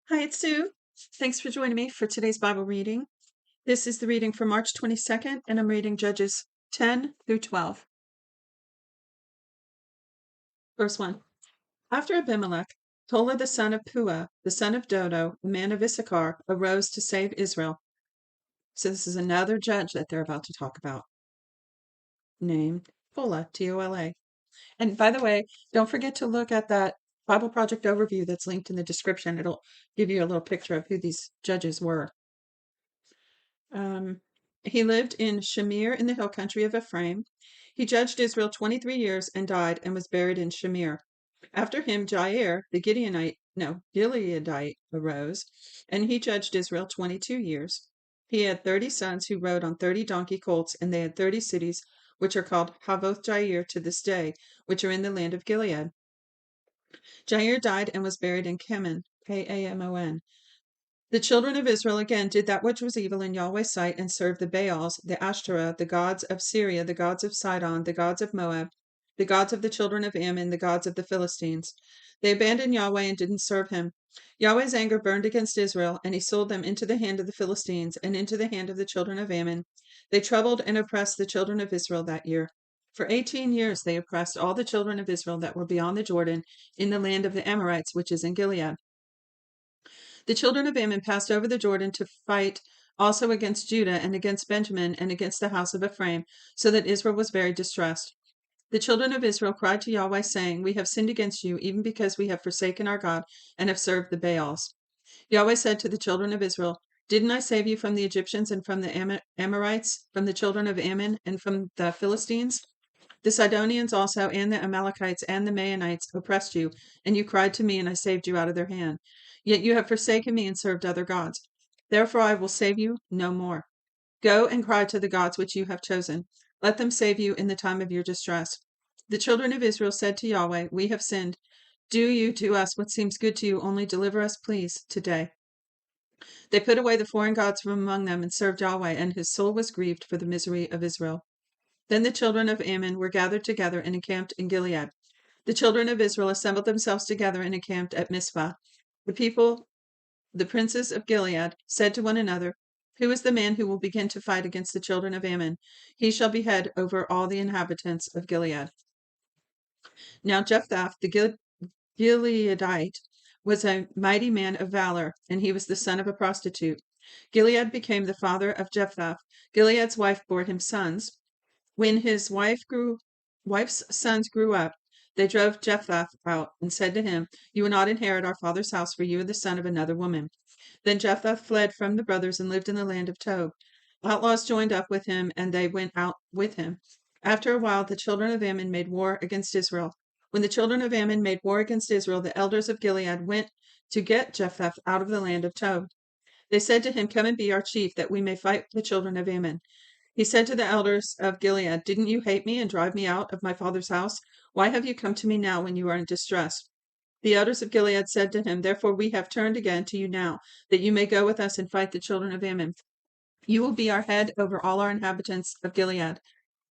Hi, it's Sue. Thanks for joining me for today's Bible reading. This is the reading for March 22nd, and I'm reading Judges 10 through 12. Verse 1. After Abimelech, Tola the son of Puah, the son of Dodo, a man of Issachar, arose to save Israel. So this is another judge that they're about to talk about, named Tola, Tola. And by the way, don't forget to look at that Bible Project overview that's linked in the description. It'll give you a little picture of who these judges were. Um, he lived in Shamir in the hill country of Ephraim. He judged Israel 23 years and died and was buried in Shamir. After him, Jair, the Gileadite, arose, and he judged Israel 22 years. He had 30 sons who rode on 30 donkey colts, and they had 30 cities, which are called Havoth Jair to this day, which are in the land of Gilead. Jair died and was buried in Kamon, Kamon. The children of Israel again did that which was evil in Yahweh's sight and served the Baals, the Ashtoreth, the gods of Syria, the gods of Sidon, the gods of Moab, the gods of the children of Ammon, the gods of the Philistines. They abandoned Yahweh and didn't serve him. Yahweh's anger burned against Israel, and he sold them into the hand of the Philistines and into the hand of the children of Ammon. They troubled and oppressed the children of Israel that year. For 18 years they oppressed all the children of Israel that were beyond the Jordan in the land of the Amorites, which is in Gilead. The children of Ammon passed over the Jordan to fight also against Judah and against Benjamin and against the house of Ephraim, so that Israel was very distressed. The children of Israel cried to Yahweh, saying, We have sinned against you, even because we have forsaken our God and have served the Baals. Yahweh said to the children of Israel, Didn't I save you from the Egyptians and from the Amorites, from the children of Ammon and from the Philistines? The Sidonians also and the Amalekites and the Maonites oppressed you, and you cried to me, and I saved you out of their hand. Yet you have forsaken me and served other gods. Therefore I will save you no more. Go and cry to the gods which you have chosen. Let them save you in the time of your distress. The children of Israel said to Yahweh, We have sinned. Do you to us what seems good to you, only deliver us, please, today. They put away the foreign gods from among them and served Yahweh, and his soul was grieved for the misery of Israel. Then the children of Ammon were gathered together and encamped in Gilead. The children of Israel assembled themselves together and encamped at Mizpah. The princes of Gilead, said to one another, Who is the man who will begin to fight against the children of Ammon? He shall be head over all the inhabitants of Gilead. Now Jephthah the Gileadite was a mighty man of valor, and he was the son of a prostitute. Gilead became the father of Jephthah. Gilead's wife bore him sons. When his wife's sons grew up, they drove Jephthah out and said to him, You will not inherit our father's house, for you are the son of another woman. Then Jephthah fled from the brothers and lived in the land of Tob. Outlaws joined up with him, and they went out with him. After a while, the children of Ammon made war against Israel. When the children of Ammon made war against Israel, the elders of Gilead went to get Jephthah out of the land of Tob. They said to him, Come and be our chief, that we may fight the children of Ammon. He said to the elders of Gilead, Didn't you hate me and drive me out of my father's house? Why have you come to me now when you are in distress? The elders of Gilead said to him, Therefore we have turned again to you now, that you may go with us and fight the children of Ammon. You will be our head over all our inhabitants of Gilead.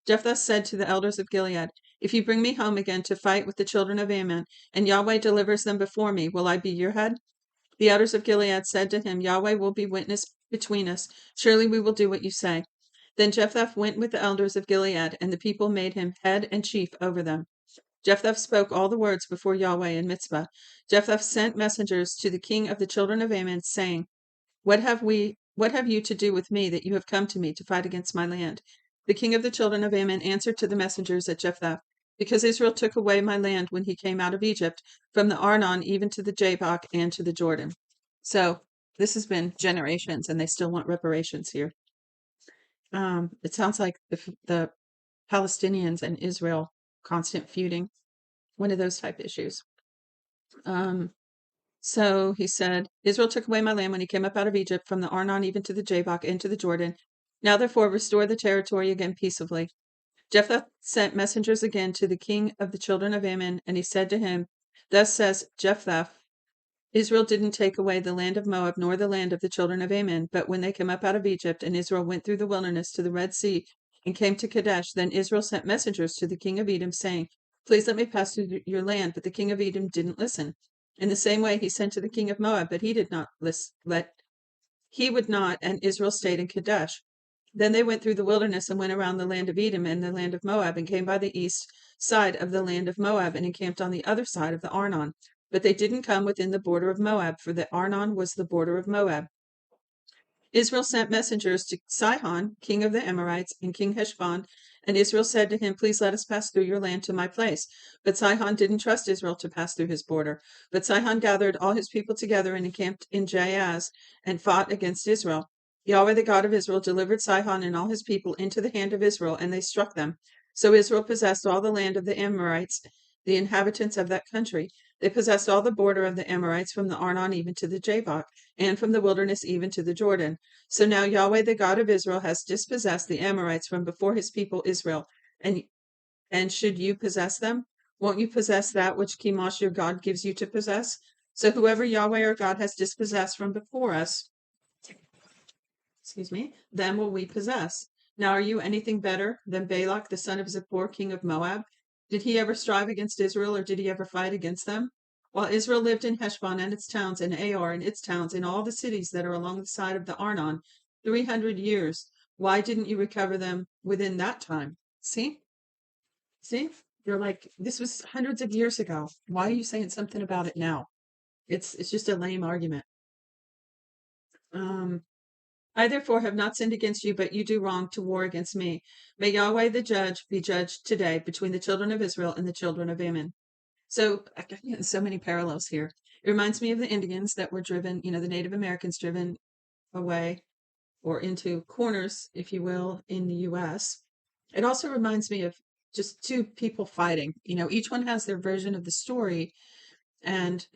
Jephthah said to the elders of Gilead, If you bring me home again to fight with the children of Ammon, and Yahweh delivers them before me, will I be your head? The elders of Gilead said to him, Yahweh will be witness between us. Surely we will do what you say. Then Jephthah went with the elders of Gilead, and the people made him head and chief over them. Jephthah spoke all the words before Yahweh in Mizpah. Jephthah sent messengers to the king of the children of Ammon, saying, What have you to do with me, that you have come to me to fight against my land? The king of the children of Ammon answered to the messengers at Jephthah, Because Israel took away my land when he came out of Egypt, from the Arnon even to the Jabbok and to the Jordan. So this has been generations, and they still want reparations here. It sounds like the Palestinians and Israel constant feuding, one of those type issues. So he said, Israel took away my land when he came up out of Egypt, from the Arnon even to the Jabbok and to the Jordan. Now therefore restore the territory again peaceably. Jephthah sent messengers again to the king of the children of Ammon, and he said to him, Thus says Jephthah, Israel didn't take away the land of Moab nor the land of the children of Ammon, but when they came up out of Egypt, and Israel went through the wilderness to the Red Sea and came to Kadesh, then Israel sent messengers to the king of Edom, saying, Please let me pass through your land. But the king of Edom didn't listen. In the same way he sent to the king of Moab, but he did not he would not, and Israel stayed in Kadesh. Then they went through the wilderness and went around the land of Edom and the land of Moab, and came by the east side of the land of Moab, and encamped on the other side of the Arnon. But they didn't come within the border of Moab, for the Arnon was the border of Moab. Israel sent messengers to Sihon, king of the Amorites, and King Heshbon, and Israel said to him, "Please let us pass through your land to my place." But Sihon didn't trust Israel to pass through his border. But Sihon gathered all his people together and encamped in Jahaz and fought against Israel. Yahweh, the God of Israel, delivered Sihon and all his people into the hand of Israel, and they struck them. So Israel possessed all the land of the Amorites, the inhabitants of that country. They possessed all the border of the Amorites from the Arnon even to the Jabbok, and from the wilderness even to the Jordan. So now Yahweh, the God of Israel, has dispossessed the Amorites from before his people Israel. And should you possess them? Won't you possess that which Chemosh your God gives you to possess? So whoever Yahweh our God has dispossessed from before us, them will we possess. Now are you anything better than Balak, the son of Zippor, king of Moab? Did he ever strive against Israel, or did he ever fight against them? While Israel lived in Heshbon and its towns, and Ar and its towns, and all the cities that are along the side of the Arnon, 300 years, why didn't you recover them within that time? See? See? You're like, this was hundreds of years ago. Why are you saying something about it now? It's just a lame argument. I therefore have not sinned against you, but you do wrong to war against me. May Yahweh the judge be judged today between the children of Israel and the children of Ammon. So so many parallels here. It reminds me of the Indians that were driven, the Native Americans driven away or into corners, if you will, in the US. It also reminds me of just two people fighting. Each one has their version of the story, and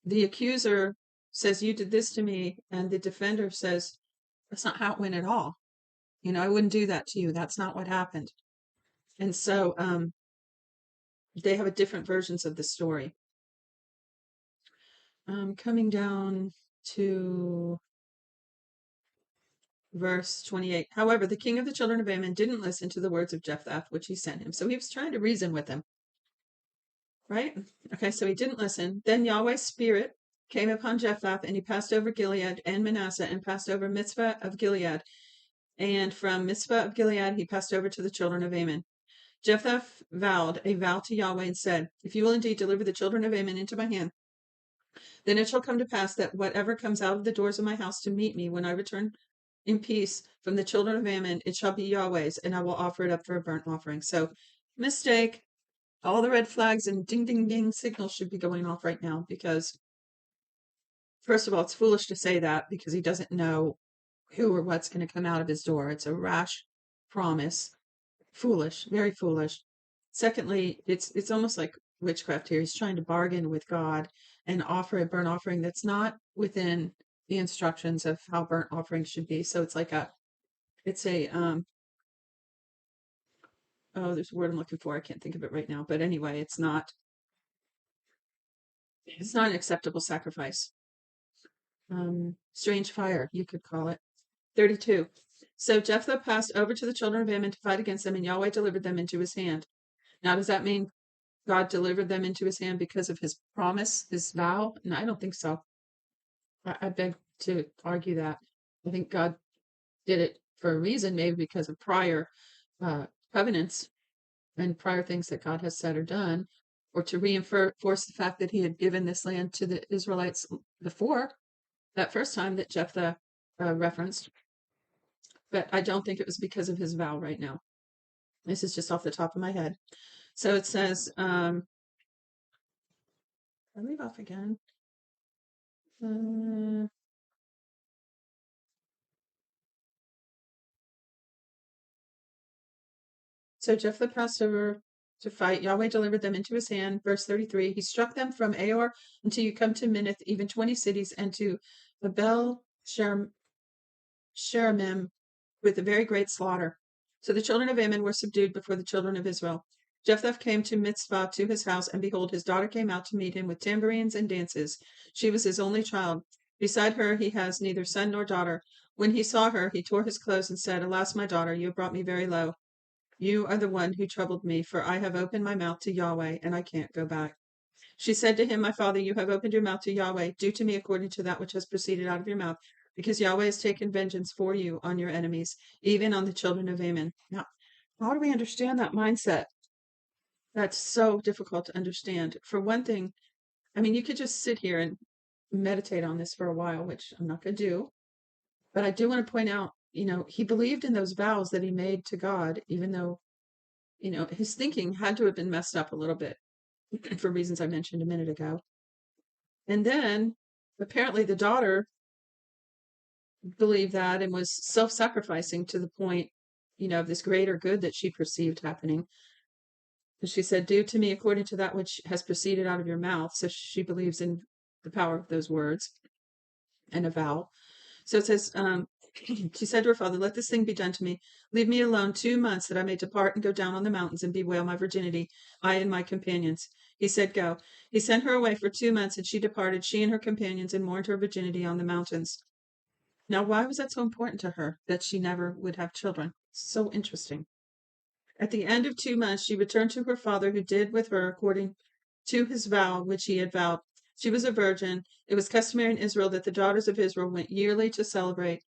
the accuser says, "You did this to me," and the defender says, "That's not how it went at all. I wouldn't do that to you. That's not what happened." And so they have a different versions of the story. Coming down to verse 28. However, the king of the children of Ammon didn't listen to the words of Jephthah, which he sent him. So he was trying to reason with him, right? Okay, so he didn't listen. Then Yahweh's spirit came upon Jephthah, and he passed over Gilead and Manasseh, and passed over Mizpah of Gilead. And from Mizpah of Gilead, he passed over to the children of Ammon. Jephthah vowed a vow to Yahweh and said, "If you will indeed deliver the children of Ammon into my hand, then it shall come to pass that whatever comes out of the doors of my house to meet me when I return in peace from the children of Ammon, it shall be Yahweh's, and I will offer it up for a burnt offering." So, mistake. All the red flags and ding, ding, ding signals should be going off right now, because, first of all, it's foolish to say that because he doesn't know who or what's going to come out of his door. It's a rash promise. Foolish, very foolish. Secondly, it's almost like witchcraft here. He's trying to bargain with God and offer a burnt offering that's not within the instructions of how burnt offerings should be. So it's like there's a word I'm looking for. I can't think of it right now. But anyway, it's not an acceptable sacrifice. Strange fire, you could call it. 32. So Jephthah passed over to the children of Ammon to fight against them, and Yahweh delivered them into his hand. Now, does that mean God delivered them into his hand because of his promise, his vow? No, I don't think so. I beg to argue that. I think God did it for a reason, maybe because of prior covenants and prior things that God has said or done, or to reinforce the fact that he had given this land to the Israelites before that first time that Jephthah referenced. But I don't think it was because of his vow right now. This is just off the top of my head. So it says, I leave off again. So Jephthah passed over to fight. Yahweh delivered them into his hand. Verse 33, he struck them from Aor until you come to Minnith, even 20 cities, and to Abel Sheramim with a very great slaughter. So the children of Ammon were subdued before the children of Israel. Jephthah came to Mizpah to his house, and behold, his daughter came out to meet him with tambourines and dances. She was his only child. Beside her he has neither son nor daughter. When he saw her, he tore his clothes and said, "Alas, my daughter, you have brought me very low. You are the one who troubled me, for I have opened my mouth to Yahweh, and I can't go back." She said to him, my father, you have opened your mouth to Yahweh. Do to me according to that which has proceeded out of your mouth, because Yahweh has taken vengeance for you on your enemies, even on the children of Ammon. Now, how do we understand that mindset? That's so difficult to understand. For one thing, I mean, you could just sit here and meditate on this for a while, which I'm not going to do. But I do want to point out, he believed in those vows that he made to God, even though, his thinking had to have been messed up a little bit for reasons I mentioned a minute ago. And then apparently the daughter believed that and was self-sacrificing to the point, of this greater good that she perceived happening. She said, do to me according to that which has proceeded out of your mouth. So she believes in the power of those words and a vow. So it says, she said to her father, let this thing be done to me. Leave me alone 2 months that I may depart and go down on the mountains and bewail my virginity, I and my companions. He said, go. He sent her away for 2 months, and she departed, she and her companions, and mourned her virginity on the mountains. Now, why was that so important to her that she never would have children? So interesting. At the end of 2 months, she returned to her father, who did with her according to his vow, which he had vowed. She was a virgin. It was customary in Israel that the daughters of Israel went yearly to celebrate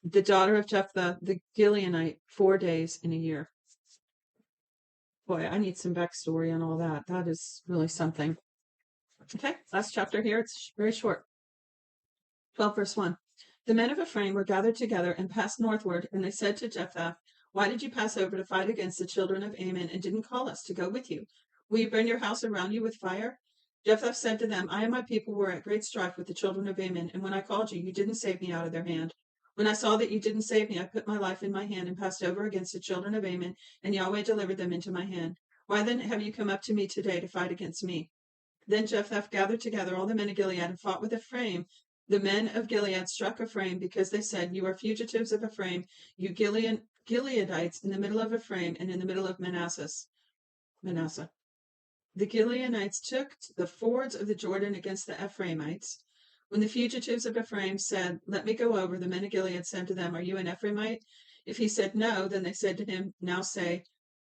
the daughter of Jephthah the Gileadite 4 days in a year. Boy, I need some backstory on all that. That is really something. Okay, last chapter here. It's very short. 12 verse 1. The men of Ephraim were gathered together and passed northward, and they said to Jephthah, why did you pass over to fight against the children of Ammon and didn't call us to go with you? Will you burn your house around you with fire? Jephthah said to them, I and my people were at great strife with the children of Ammon, and when I called you, you didn't save me out of their hand. When I saw that you didn't save me, I put my life in my hand and passed over against the children of Ammon, and Yahweh delivered them into my hand. Why then have you come up to me today to fight against me? Then Jephthah gathered together all the men of Gilead and fought with Ephraim. The men of Gilead struck Ephraim because they said, you are fugitives of Ephraim, you Gileadites in the middle of Ephraim and in the middle of Manasseh. The Gileadites took the fords of the Jordan against the Ephraimites. When the fugitives of Ephraim said, let me go over, the men of Gilead said to them, are you an Ephraimite? If he said no, then they said to him, now say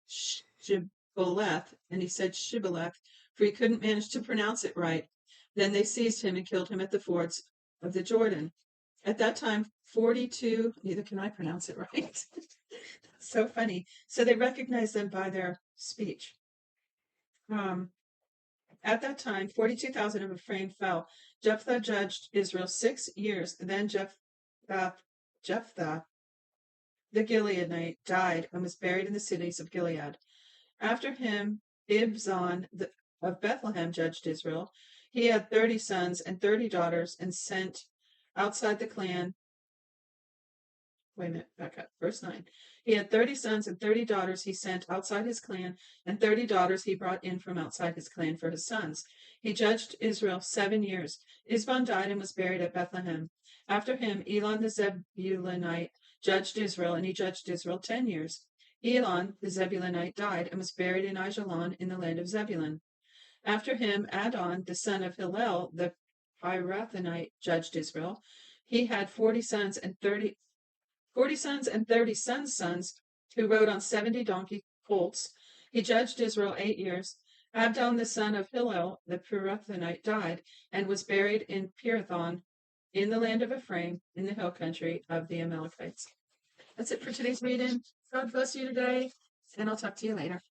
Shibboleth, and he said Shibboleth, for he couldn't manage to pronounce it right. Then they seized him and killed him at the fords of the Jordan. At that time, 42, neither can I pronounce it right. So funny. So they recognized them by their speech. At that time, 42,000 of Ephraim fell. Jephthah judged Israel 6 years. Then Jephthah the Gileadite died and was buried in the cities of Gilead. After him, Ibzan of Bethlehem judged Israel. He had 30 sons and 30 daughters and sent outside the clan. Wait a minute, back up. Verse 9. He had 30 sons and 30 daughters he sent outside his clan, and 30 daughters he brought in from outside his clan for his sons. He judged Israel 7 years. Ibzan died and was buried at Bethlehem. After him, Elon the Zebulunite judged Israel, and he judged Israel 10 years. Elon the Zebulunite died and was buried in Aijalon in the land of Zebulun. After him, Adon the son of Hillel the Pirathonite judged Israel. He had 40 sons and 30 sons who rode on 70 donkey colts. He judged Israel 8 years. Abdon the son of Hillel the Pirathonite died and was buried in Pirathon in the land of Ephraim in the hill country of the Amalekites. That's it for today's reading. God bless you today, and I'll talk to you later.